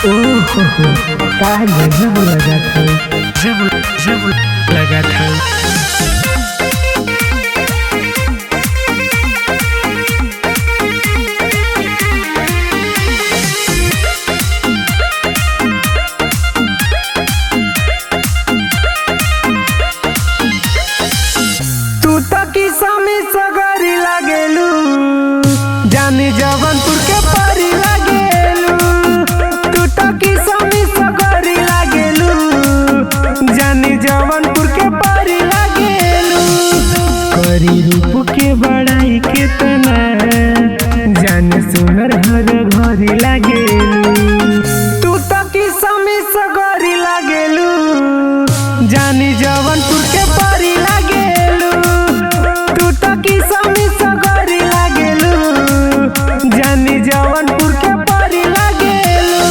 ओहो का गजब लगा था, जब लगा था। तू तो किसमी सगरी लागेलू, जानी जवनपुर के परी लागेलू। तू तो किसमी सगरी लागेलू, जानी जवनपुर के परी लागेलू। करी रूप के बड़ाई कितना, जाने सुनर हर घरी लागेलू। तू तो किसमी सगरी लागेलू, जानी जवनपुर के परी लागेलू। तू तो किसमी सगरी लागेलू, जानी जवनपुर के परी लागेलू।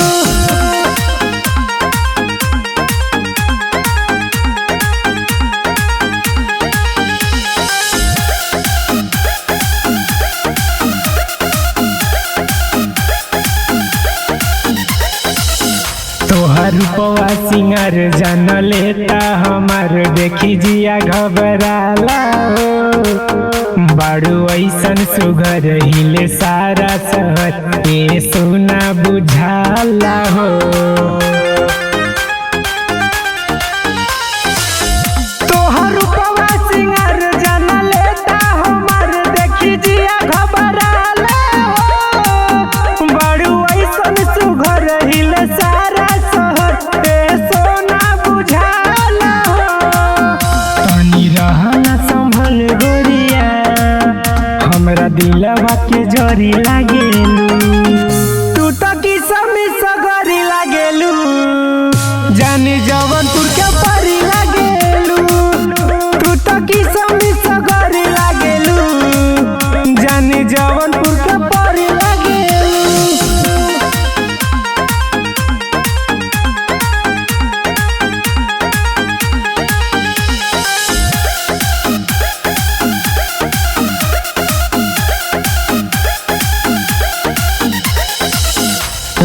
तोहर रूपवा सिंगार जान लेता हमार, देखी जिया घबराला हो। बाड़ू ऐसन सुघर हिले सारा शहर, ये सोना बुझाला हो। तोहर रूपवा सिंगार जान लेता हमार, देखी जिया घबराला हो। बड़ू ऐसन सुघर हिले सारा शहर, ए सोना बुझाला हो। तनी रहना संभल गोरिया, हमरा दिलवा के जरी लागेलू। तू तो किसमी सगरी लागेलू, जानी जवनपुर के परी लागेलू। तू तो किसमी सगरी लागेलू, जानी जवनपुर के परी लागेलू।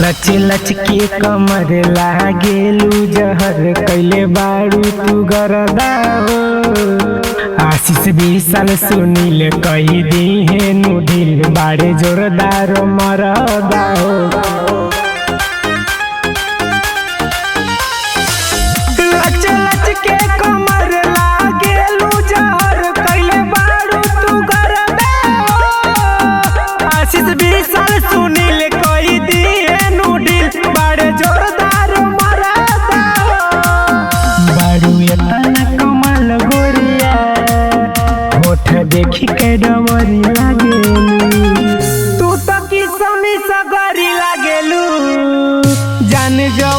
लच लच के कमर लागेलू जहर, कैले बाड़ू तू गरदा हो। आशीष विशाल सुनील कही दी है नुढिल, बाड़े जोरदार मरदा हो। लच लच के कमर लागेलू जहर, कैले बाड़ू तू गरदा हो। आशीष विशाल सुनील कही दी है नुढिल, बड़े जोरदार मरदा हो। बाड़ू एतना कमाल गोरिया, होठ देखी के डबरी लागेलू। तू तो किसमी सगरी लागेलू, जान जो